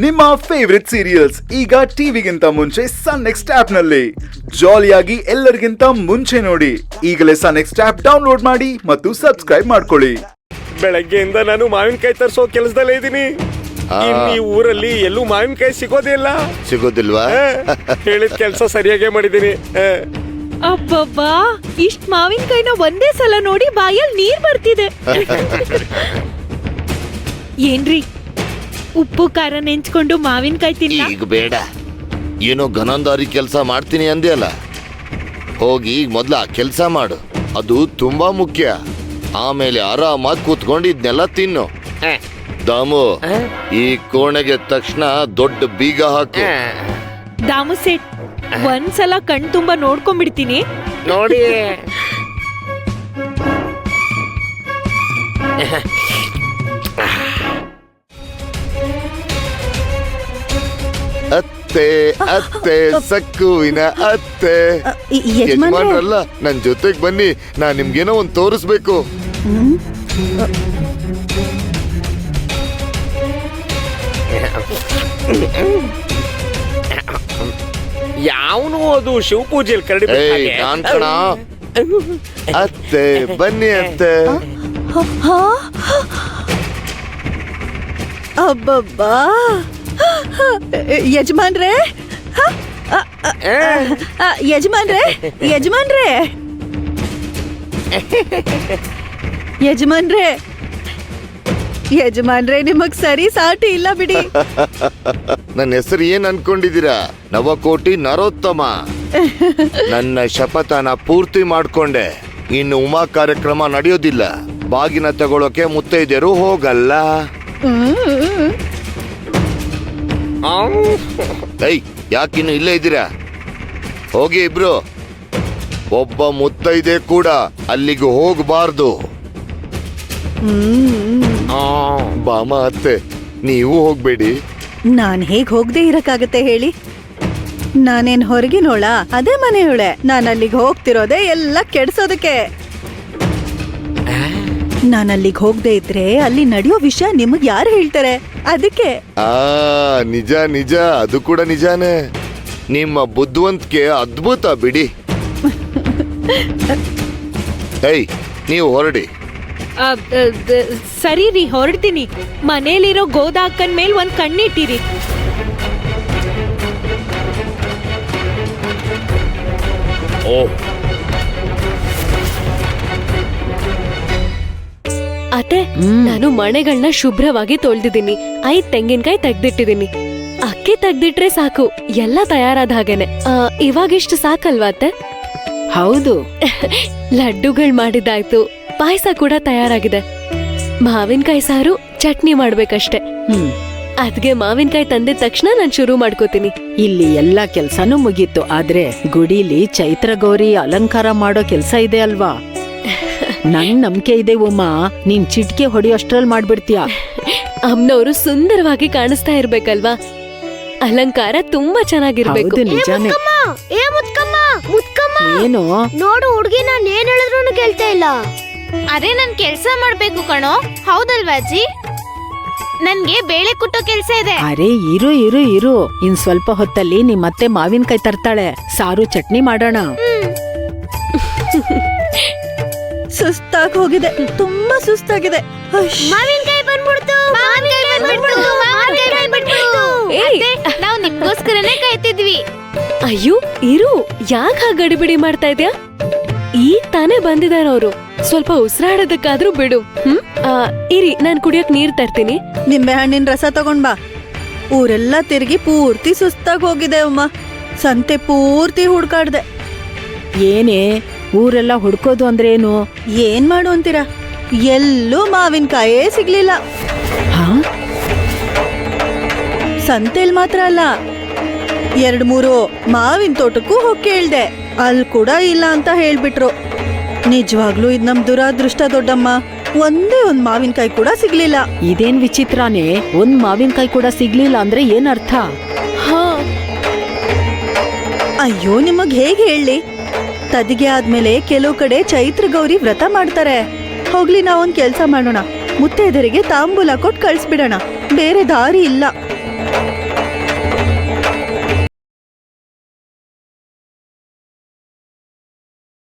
ನಿಮ್ಮ favourite serials ಈಗ ಟಿವಿಗಿಂತ ಮುಂಚೆ ಸನ್ ನೆಕ್ಸ್ಟ್ ಆಪ್ ನಲ್ಲಿ ಜಾಲಿಯಾಗಿ ಎಲ್ಲರಿಗಿಂತ ಮುಂಚೆ ನೋಡಿ. ಈಗಲೇ ಸನ್ ನೆಕ್ಸ್ಟ್ ಆಪ್ ಡೌನ್ಲೋಡ್ ಮಾಡಿ ಮತ್ತು ಸಬ್ಸ್ಕ್ರೈಬ್ ಮಾಡ್ಕೊಳ್ಳಿ. ಬೆಳಗ್ಗೆಯಿಂದ ನಾನು ಮಾವಿನಕಾಯಿ ತರಿಸೋ ಕೆಲಸದಲ್ಲೇ ಇದ್ದೀನಿ. ಈ ಊರಲ್ಲಿ ಎಲ್ಲೂ ಮಾವಿನಕಾಯಿ ಸಿಗೋದಿಲ್ವಾ? ಹೇಳಿದ ಕೆಲಸ ಸರಿಯಾಗೇ ಮಾಡಿದ್ದೀನಿ. ಅಬ್ಬಬ್ಬಾ, ಇಷ್ಟ್ ಮಾವಿನಕಾಯಿನ ಒಂದೇ ಸಲ ನೋಡಿ ಬಾಯಲ್ಲಿ ನೀರ್ ಬರ್ತಿದೆ. ಏನ್ರಿ, ಉಪ್ಪು ಖಾರ ನೆಂಚ್ಕೊಂಡು ಮಾವಿನಕಾಯಿ ತಿನ್ನ? ಈಗ ಬೇಡ, ಏನೋ ಗನಂದಾರಿ ಕೆಲಸ ಮಾಡ್ತೀನಿ ಅಂದ್ಯಲ್ಲ, ಹೋಗಿ ಈಗ ಮೊದ್ಲು ಆ ಕೆಲಸ ಮಾಡು. ಅದು ತುಂಬಾ ಮುಖ್ಯ. ಆಮೇಲೆ ಆರಾಮಾಗಿ ಕೂತ್ಕೊಂಡು ಇದನ್ನೆಲ್ಲ ತಿನ್ನು. ದಾಮು, ಈ ಕೋಣೆಗೆ ತಕ್ಷಣ ದೊಡ್ಡ ಬೀಗ ಹಾಕು. ದಾಮು ಸೇಟ್, ಒಂದ್ಸಲ ಕಣ್ ತುಂಬಾ ನೋಡ್ಕೊಂಡ್ಬಿಡ್ತೀನಿ ನೋಡಿ. ಅತ್ತೆ ಅತ್ತೆ ಸಕ್ಕುವಿನ ಅತ್ತೆ, ಯಜಮಾನ್ರಲ್ಲ, ನನ್ ಜೊತೆಗ್ ಬನ್ನಿ, ನಾನ್ ನಿಮ್ಗೇನೋ ಒಂದ್ ತೋರಿಸ್ಬೇಕು. ಯಾವನು ಅದು ಶಿವ ಪೂಜೆಯಲ್ಲಿ ಕರಡಿ ನಾನ್ ಕಣ. ಅತ್ತೆ ಬನ್ನಿ ಅತ್ತೆ. ಅಬ್ಬಬ್ಬಾ, ಯಜಮಾನ್ರೆ ಯಜಮಾನ್ರೆ ಯಜಮಾನ್ರೆ ಯಜಮಾನ್ರೆ ಯಜಮಾನ್ರೆ, ನಿಮಗ್ ಸರಿ ಸಾಟಿ ಇಲ್ಲ ಬಿಡಿ. ನನ್ನ ಹೆಸರು ಏನ್ ಅನ್ಕೊಂಡಿದೀರಾ? ನವಕೋಟಿ ನರೋತ್ತಮ. ನನ್ನ ಶಪಥನ ಪೂರ್ತಿ ಮಾಡ್ಕೊಂಡೆ. ಇನ್ನು ಉಮಾ ಕಾರ್ಯಕ್ರಮ ನಡೆಯೋದಿಲ್ಲ. ಬಾಗಿನ ತಗೊಳಕ್ಕೆ ಮುತ್ತೈದೆಯರು ಹೋಗಲ್ಲ. ಯಾಕಿನ್ನು ಇಲ್ಲೇ ಇದ್ದೀರಾ? ಹೋಗಿ ಇಬ್ರು. ಒಬ್ಬ ಮುತ್ತೈದೆ ಕೂಡ ಅಲ್ಲಿಗೆ ಹೋಗಬಾರ್ದು. ಬಾಮ ಅತ್ತೆ, ನೀವು ಹೋಗ್ಬೇಡಿ. ನಾನ್ ಹೇಗ್ ಹೋಗದೆ ಇರಕ್ಕಾಗತ್ತೆ ಹೇಳಿ? ನಾನೇನ್ ಹೊರಗಿನೋಳ? ಅದೇ ಮನೆಯೊಳೆ. ನಾನ್ ಅಲ್ಲಿಗೆ ಹೋಗ್ತಿರೋದೆ ಎಲ್ಲ ಕೆಡ್ಸೋದಕ್ಕೆ. ನಾನ್ ಅಲ್ಲಿಗೆ ಹೋಗದೆ ಇದ್ರೆ ಅಲ್ಲಿ ನಡೆಯೋ ವಿಷಯ ನಿಮಗ್ ಯಾರು ಹೇಳ್ತಾರೆ? ಅದಕ್ಕೆ. ನಿಜ ನಿಜ, ಅದು ಕೂಡ ನಿಜಾನೇ. ನಿಮ್ಮ ಬುದ್ಧಿವಂತಿಕೆ ಅದ್ಭುತ ಬಿಡಿ. ನೀವು ಹೊರಡಿ. ಸರಿ ರೀ, ಹೊರಡ್ತೀನಿ. ಮನೇಲಿರೋ ಗೋದಾಕನ್ ಮೇಲ್ ಒಂದ್ ಕಣ್ಣಿಟ್ಟಿರಿ. ಅತ್ತೆ, ನಾನು ಮನೆಗಳನ್ನ ಶುಭ್ರವಾಗಿ ತೊಳ್ದಿದ್ದೀನಿ. 5 ತೆಂಗಿನಕಾಯಿ ತೆಗ್ದಿಟ್ಟಿದ್ದೀನಿ. ಅಕ್ಕಿ ತೆಗ್ದಿಟ್ರೆ ಸಾಕು, ಎಲ್ಲ ತಯಾರಾದ ಹಾಗೇನೆ. ಇವಾಗಿಷ್ಟು ಸಾಕಲ್ವಾ ಅತ್ತೆ? ಹೌದು. ಲಡ್ಡುಗಳು ಮಾಡಿದಾಯ್ತು, ಪಾಯಸ ಕೂಡ ತಯಾರಾಗಿದೆ. ಮಾವಿನಕಾಯಿ ಸಾರು, ಚಟ್ನಿ ಮಾಡ್ಬೇಕಷ್ಟೆ. ಅದ್ಗೆ ಮಾವಿನಕಾಯಿ ತಂದಿದ ತಕ್ಷಣ ನಾನ್ ಶುರು ಮಾಡ್ಕೋತೀನಿ. ಇಲ್ಲಿ ಎಲ್ಲಾ ಕೆಲ್ಸನೂ ಮುಗೀತು. ಆದ್ರೆ ಗುಡಿಲಿ ಚೈತ್ರ ಗೌರಿ ಅಲಂಕಾರ ಮಾಡೋ ಕೆಲ್ಸ ಇದೆ ಅಲ್ವಾ? ನಂಗ್ ನಂಬಿಕೆ ಇದೆ ಉಮಾ, ನೀನ್ ಚಿಟ್ಕೆ ಹೊಡಿಯೋಷ್ಟ್ರಲ್ಲಿ ಮಾಡ್ಬಿಡ್ತೀಯ. ಅಮ್ಮನವರು ಸುಂದರವಾಗಿ ಕಾಣಿಸ್ತಾ ಇರ್ಬೇಕಲ್ವಾ? ಅಲಂಕಾರ ತುಂಬಾ ಚೆನ್ನಾಗಿರ್ಬೇಕು. ನಿಜಾನೇ. ಏನು ನೋಡು ಹುಡುಗಿ, ನಾನ್ ಏನ್ ಹೇಳಿದ್ರು ಕೇಳ್ತಾ ಇಲ್ಲ. ಅರೆ, ನನ್ ಕೆಲ್ಸ ಮಾಡ್ಬೇಕು ಕಣೋ. ಹೌದಲ್ವಾ ಅಜ್ಜಿ? ನನ್ಗೆ ಬೇಳೆ ಕುಟ್ಟೋ ಕೆಲ್ಸ ಇದೆ. ಅರೆ ಇರು ಇರು ಇರು, ಇನ್ ಸ್ವಲ್ಪ ಹೊತ್ತಲ್ಲಿ ನಿಮ್ಮತ್ತೆ ಮಾವಿನಕಾಯಿ ತರ್ತಾಳೆ. ಸಾರು ಚಟ್ನಿ ಮಾಡೋಣ. ಸುಸ್ತಾಗಿ ಹೋಗಿದೆ, ತುಂಬಾ ಸುಸ್ತಾಗಿದೆ. ಮಾವಿನಕಾಯಿ ಬಂದ್ಬಿಡ್ತು. ನಾವು ನಿಮ್ಗೋಸ್ಕರನೇ ಕಾಯ್ತಿದ್ವಿ. ಅಯ್ಯೋ ಇರು, ಯಾಕೆ ಹಾಗೆ ಗಡಿಬಿಡಿ ಮಾಡ್ತಾ ಇದ್ಯಾ? ಈಗ ತಾನೇ ಬಂದಿದಾರ ಅವರು, ಸ್ವಲ್ಪ ಉಸಿರಾಡೋದಕ್ಕಾದ್ರೂ ಬಿಡು. ಇರಿ, ನಾನ್ ಕುಡಿಯೋಕ್ ನೀರ್ ತರ್ತೀನಿ. ನಿಂಬೆ ಹಣ್ಣಿನ ರಸ ತಗೊಂಡ್ ಬಾ. ಊರೆಲ್ಲ ತಿರುಗಿ ಪೂರ್ತಿ ಸುಸ್ತಾಗಿ ಹೋಗಿದೆ ಅಮ್ಮ. ಸಂತೆ ಪೂರ್ತಿ ಹುಡ್ಕಾಡ್ದೆ. ಏನೇ ಊರೆಲ್ಲ ಹುಡ್ಕೋದು ಅಂದ್ರೆ ಏನು? ಏನ್ ಮಾಡು ಅಂತೀರಾ? ಎಲ್ಲೂ ಮಾವಿನಕಾಯೇ ಸಿಗ್ಲಿಲ್ಲ. ಸಂತೆಲ್ ಮಾತ್ರ ಅಲ್ಲ, 2-3 ಮಾವಿನ ತೋಟಕ್ಕೂ ಹೋಗಿ ಕೇಳ್ದೆ. ಅಲ್ಲಿ ಕೂಡ ಇಲ್ಲ ಅಂತ ಹೇಳ್ಬಿಟ್ರು. ನಿಜವಾಗ್ಲೂ ಇದ್ ನಮ್ ದುರಾದೃಷ್ಟ ದೊಡ್ಡಮ್ಮ. ಒಂದೇ ಒಂದ್ ಮಾವಿನಕಾಯಿ ಕೂಡ ಸಿಗ್ಲಿಲ್ಲ. ಇದೇನ್ ವಿಚಿತ್ರನೇ, ಒಂದ್ ಮಾವಿನಕಾಯಿ ಕೂಡ ಸಿಗ್ಲಿಲ್ಲ ಅಂದ್ರೆ ಏನ್ ಅರ್ಥ? ಅಯ್ಯೋ, ನಿಮಗ್ ಹೇಗೆ ಹೇಳಿ? ತದಿಗೆ ಆದ್ಮೇಲೆ ಕೆಲವು ಕಡೆ ಚೈತ್ರ ಗೌರಿ ವ್ರತ ಮಾಡ್ತಾರೆ. ಹೋಗ್ಲಿ, ನಾವೊಂದ್ ಕೆಲ್ಸ ಮಾಡೋಣ. ಮುತ್ತೈದರಿಗೆ ತಾಂಬೂಲ ಕೊಟ್ಟು ಕಳ್ಸ್ಬಿಡೋಣ. ಬೇರೆ ದಾರಿ ಇಲ್ಲ.